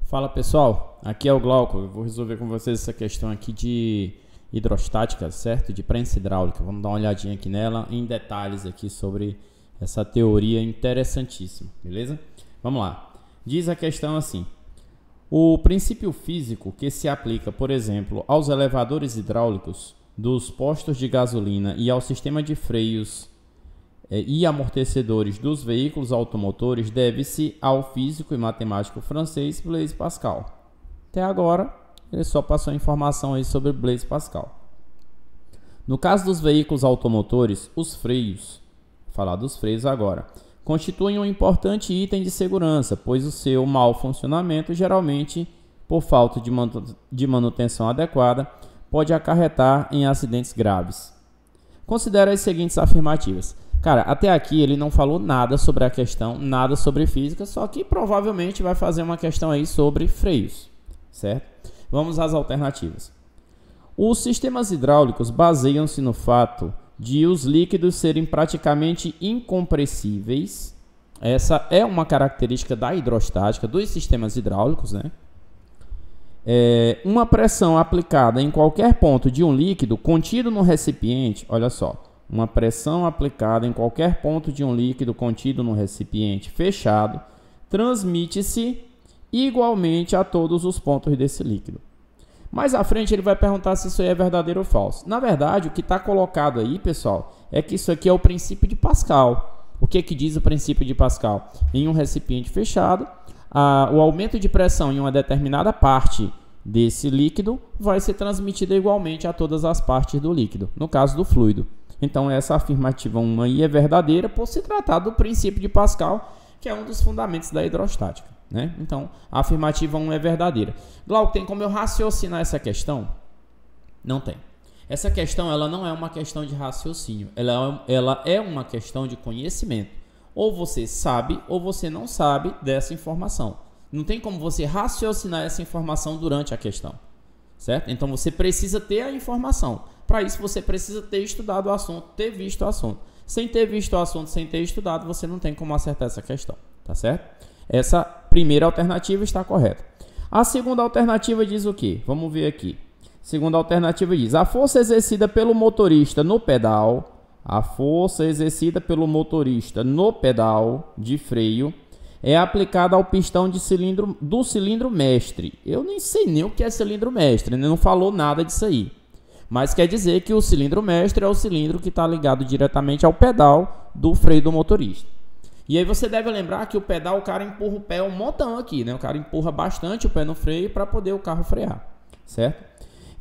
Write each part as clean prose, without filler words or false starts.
Fala pessoal, aqui é o Glauco. Eu vou resolver com vocês essa questão aqui de hidrostática, certo? De prensa hidráulica. Vamos dar uma olhadinha aqui nela em detalhes aqui sobre essa teoria interessantíssima, beleza? Vamos lá. Diz a questão assim: o princípio físico que se aplica, por exemplo, aos elevadores hidráulicos dos postos de gasolina e ao sistema de freios e amortecedores dos veículos automotores deve-se ao físico e matemático francês Blaise Pascal. Até agora, ele só passou informação aí sobre Blaise Pascal. No caso dos veículos automotores, os freios, vou falar dos freios agora, constituem um importante item de segurança, pois o seu mau funcionamento, geralmente por falta de manutenção adequada, pode acarretar em acidentes graves. Considere as seguintes afirmativas. Cara, até aqui ele não falou nada sobre a questão, nada sobre física, só que provavelmente vai fazer uma questão aí sobre freios, certo? Vamos às alternativas. Os sistemas hidráulicos baseiam-se no fato de os líquidos serem praticamente incompressíveis. Essa é uma característica da hidrostática dos sistemas hidráulicos, né? Uma pressão aplicada em qualquer ponto de um líquido contido no recipiente, olha só. Uma pressão aplicada em qualquer ponto de um líquido contido no recipiente fechado transmite-se igualmente a todos os pontos desse líquido. Mais à frente ele vai perguntar se isso aí é verdadeiro ou falso. Na verdade, o que está colocado aí, pessoal, é que isso aqui é o princípio de Pascal. O que diz o princípio de Pascal? Em um recipiente fechado, o aumento de pressão em uma determinada parte desse líquido vai ser transmitido igualmente a todas as partes do líquido, no caso do fluido. Então essa afirmativa 1 aí é verdadeira por se tratar do princípio de Pascal, que é um dos fundamentos da hidrostática, né? Então a afirmativa 1 é verdadeira. Glauco, tem como eu raciocinar essa questão? Não tem. Essa questão ela não é uma questão de raciocínio, ela é uma questão de conhecimento. Ou você sabe ou você não sabe dessa informação. Não tem como você raciocinar essa informação durante a questão, certo? Então você precisa ter a informação. Para isso você precisa ter estudado o assunto, ter visto o assunto. Sem ter visto o assunto, sem ter estudado, você não tem como acertar essa questão, tá certo? Essa primeira alternativa está correta. A segunda alternativa diz o quê? Vamos ver aqui. Segunda alternativa diz: a força exercida pelo motorista no pedal, de freio é aplicada ao pistão do cilindro mestre. Eu nem sei nem o que é cilindro mestre, né? Não falou nada disso aí. Mas quer dizer que o cilindro mestre é o cilindro que está ligado diretamente ao pedal do freio do motorista. E aí você deve lembrar que o pedal, o cara empurra o pé um montão aqui, né? O cara empurra bastante o pé no freio para poder o carro frear, certo?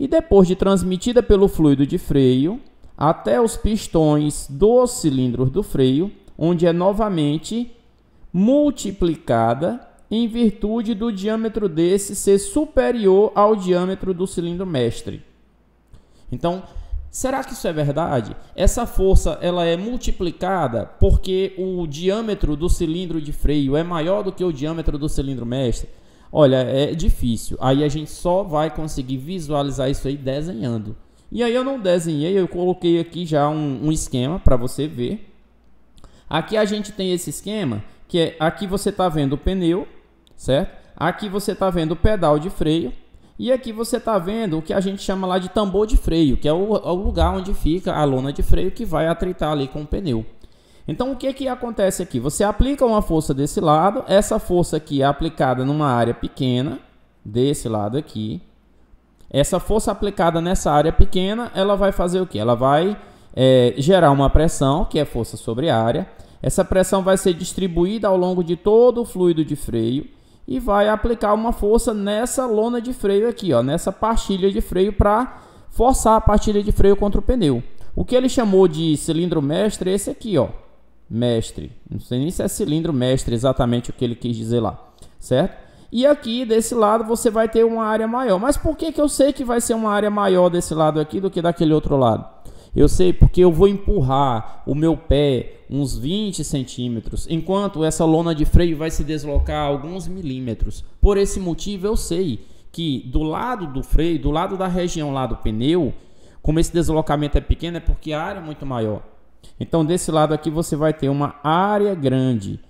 E depois de transmitida pelo fluido de freio até os pistões dos cilindros do freio, onde é novamente multiplicada em virtude do diâmetro desse ser superior ao diâmetro do cilindro mestre. Então, será que isso é verdade? Essa força ela é multiplicada porque o diâmetro do cilindro de freio é maior do que o diâmetro do cilindro mestre? Olha, é difícil. Aí a gente só vai conseguir visualizar isso aí desenhando. E aí eu não desenhei, eu coloquei aqui já um esquema para você ver. Aqui a gente tem esse esquema, que é, aqui você está vendo o pneu, certo? Aqui você está vendo o pedal de freio. E aqui você está vendo o que a gente chama lá de tambor de freio, que é o lugar onde fica a lona de freio que vai atritar ali com o pneu. Então o que acontece aqui? Você aplica uma força desse lado, essa força aqui é aplicada numa área pequena, desse lado aqui. Essa força aplicada nessa área pequena, ela vai fazer o quê? Ela vai gerar uma pressão, que é força sobre área. Essa pressão vai ser distribuída ao longo de todo o fluido de freio e vai aplicar uma força nessa lona de freio aqui, ó, nessa pastilha de freio para forçar a pastilha de freio contra o pneu. O que ele chamou de cilindro mestre é esse aqui, ó, mestre. Não sei nem se é cilindro mestre exatamente o que ele quis dizer lá, certo? E aqui desse lado você vai ter uma área maior. Mas por que eu sei que vai ser uma área maior desse lado aqui do que daquele outro lado? Eu sei porque eu vou empurrar o meu pé uns 20 centímetros, enquanto essa lona de freio vai se deslocar alguns milímetros. Por esse motivo eu sei que do lado do freio, do lado da região lá do pneu, como esse deslocamento é pequeno, é porque a área é muito maior. Então desse lado aqui você vai ter uma área grande.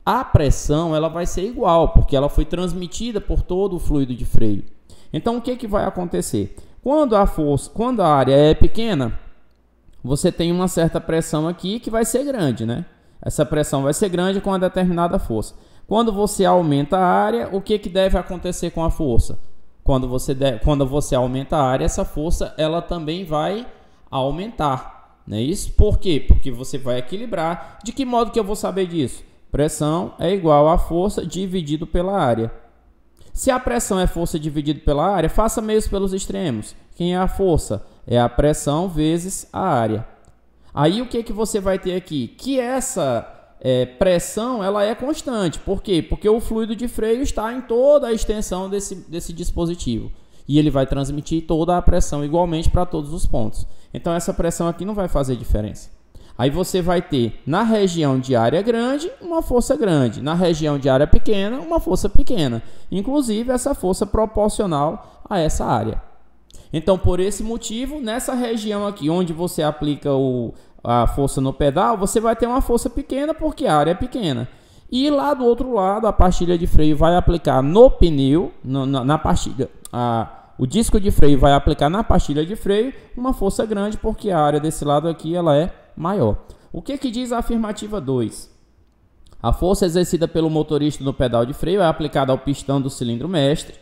a pressão ela vai ser igual, porque ela foi transmitida por todo o fluido de freio. Então, o que que vai acontecer? Quando a área é pequena, você tem uma certa pressão aqui que vai ser grande, né? Essa pressão vai ser grande com uma determinada força. Quando você aumenta a área, o que que deve acontecer com a força? Quando você aumenta a área, essa força ela também vai aumentar, não é isso? Por quê? Porque você vai equilibrar. De que modo que eu vou saber disso? Pressão é igual a força dividido pela área. Se a pressão é força dividido pela área, faça mesmo pelos extremos. Quem é a força? É a pressão vezes a área. Aí o que que você vai ter aqui? Que essa pressão ela é constante. Por quê? Porque o fluido de freio está em toda a extensão desse dispositivo. E ele vai transmitir toda a pressão igualmente para todos os pontos. Então essa pressão aqui não vai fazer diferença. Aí você vai ter na região de área grande uma força grande, na região de área pequena uma força pequena. Inclusive essa força proporcional a essa área. Então por esse motivo, nessa região aqui onde você aplica a força no pedal, você vai ter uma força pequena porque a área é pequena. E lá do outro lado, a pastilha de freio vai aplicar no pneu, na pastilha, o disco de freio vai aplicar na pastilha de freio uma força grande porque a área desse lado aqui ela é maior. O que que diz a afirmativa 2? A força exercida pelo motorista no pedal de freio é aplicada ao pistão do cilindro mestre,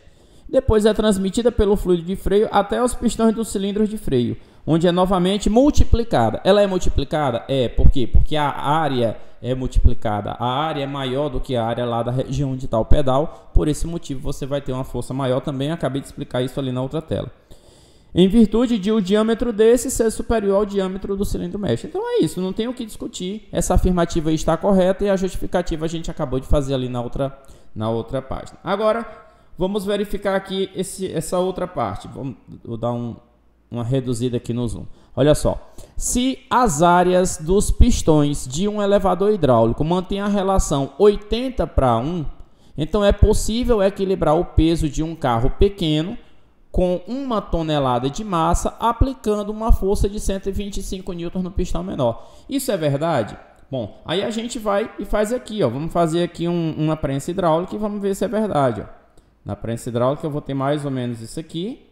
depois é transmitida pelo fluido de freio até os pistões dos cilindros de freio, onde é novamente multiplicada. Ela é multiplicada? É. Por quê? Porque a área é multiplicada. A área é maior do que a área lá da região onde está o pedal. Por esse motivo você vai ter uma força maior também. Acabei de explicar isso ali na outra tela. Em virtude de o diâmetro desse ser superior ao diâmetro do cilindro mestre. Então é isso, não tem o que discutir. Essa afirmativa aí está correta e a justificativa a gente acabou de fazer ali na outra página. Agora, vamos verificar aqui essa outra parte. Vou dar uma reduzida aqui no zoom. Olha só, se as áreas dos pistões de um elevador hidráulico mantêm a relação 80:1, então é possível equilibrar o peso de um carro pequeno com 1 tonelada de massa aplicando uma força de 125 N no pistão menor. Isso é verdade? Bom, aí a gente vai e faz aqui, ó. Vamos fazer aqui uma prensa hidráulica e vamos ver se é verdade, ó. Na prensa hidráulica eu vou ter mais ou menos isso aqui.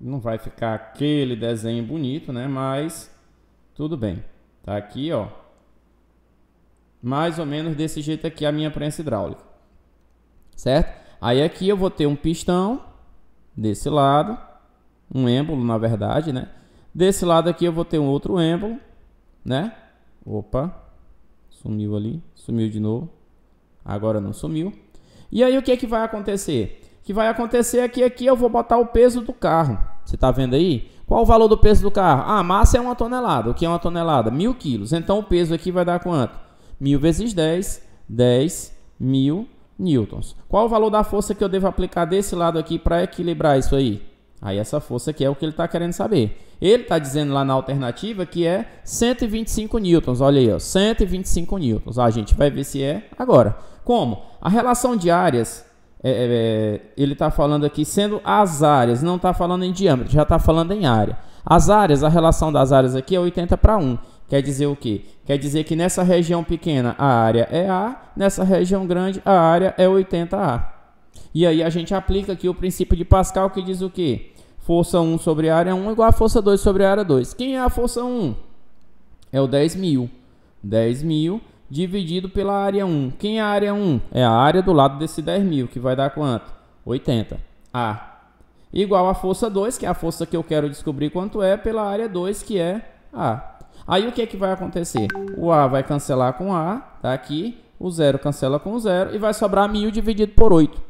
Não vai ficar aquele desenho bonito, né? Mas tudo bem. Tá aqui, ó. Mais ou menos desse jeito aqui a minha prensa hidráulica. Certo? Aí aqui eu vou ter um pistão desse lado, um êmbolo na verdade, né? Desse lado aqui eu vou ter um outro êmbolo, né? Opa, sumiu ali, sumiu de novo. Agora não sumiu. E aí o que é que vai acontecer? O que vai acontecer é que aqui eu vou botar o peso do carro. Você está vendo aí? Qual o valor do peso do carro? Ah, a massa é 1 tonelada. O que é 1 tonelada? 1000 quilos. Então o peso aqui vai dar quanto? 1000 vezes 10, 10.000 newtons. Qual o valor da força que eu devo aplicar desse lado aqui para equilibrar isso aí? Aí essa força aqui é o que ele está querendo saber. Ele está dizendo lá na alternativa que é 125 newtons. Olha aí, ó, 125 newtons. A gente vai ver se é agora. Como? A relação de áreas, ele está falando aqui sendo as áreas, não está falando em diâmetro, já está falando em área. As áreas, a relação das áreas aqui é 80:1. Quer dizer o quê? Quer dizer que nessa região pequena a área é A, nessa região grande a área é 80A. E aí a gente aplica aqui o princípio de Pascal que diz o quê? Força 1 sobre a área 1 igual a força 2 sobre a área 2. Quem é a força 1? É o 10.000. 10.000 dividido pela área 1. Quem é a área 1? É a área do lado desse 10.000, que vai dar quanto? 80A. Igual a força 2, que é a força que eu quero descobrir quanto é, pela área 2, que é A. Aí o que é que vai acontecer? O A vai cancelar com A, tá aqui. O 0 cancela com o 0 e vai sobrar 1000 dividido por 8.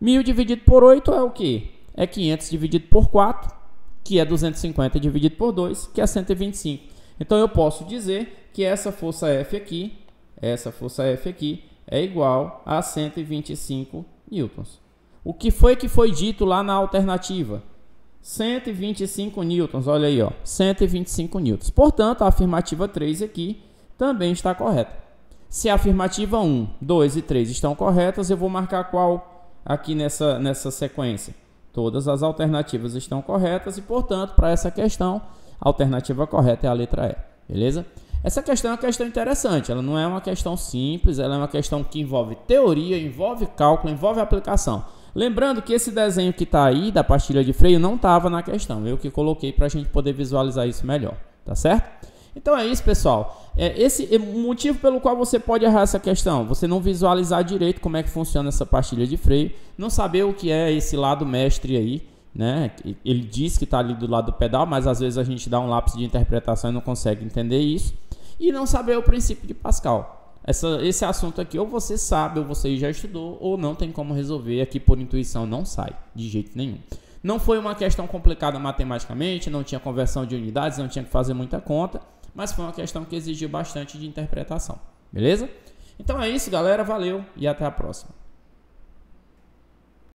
1000 dividido por 8 é o quê? É 500 dividido por 4, que é 250 dividido por 2, que é 125. Então eu posso dizer que essa força F aqui, é igual a 125 newtons. O que foi dito lá na alternativa? 125 newtons, olha aí, ó, 125 newtons. Portanto, a afirmativa 3 aqui também está correta. Se a afirmativa 1, 2 e 3 estão corretas, eu vou marcar qual aqui nessa sequência? Todas as alternativas estão corretas e, portanto, para essa questão, a alternativa correta é a letra E. Beleza? Essa questão é uma questão interessante, ela não é uma questão simples, ela é uma questão que envolve teoria, envolve cálculo, envolve aplicação. Lembrando que esse desenho que está aí da pastilha de freio não estava na questão, eu que coloquei para a gente poder visualizar isso melhor, tá certo? Então é isso, pessoal. Esse é o motivo pelo qual você pode errar essa questão. Você não visualizar direito como é que funciona essa pastilha de freio, não saber o que é esse lado mestre aí, né? Ele diz que está ali do lado do pedal, mas às vezes a gente dá um lápis de interpretação e não consegue entender isso. E não saber o princípio de Pascal. Esse assunto aqui ou você sabe, ou você já estudou, ou não tem como resolver. Aqui por intuição não sai, de jeito nenhum. Não foi uma questão complicada matematicamente, não tinha conversão de unidades, não tinha que fazer muita conta, mas foi uma questão que exigiu bastante de interpretação. Beleza? Então é isso, galera. Valeu e até a próxima.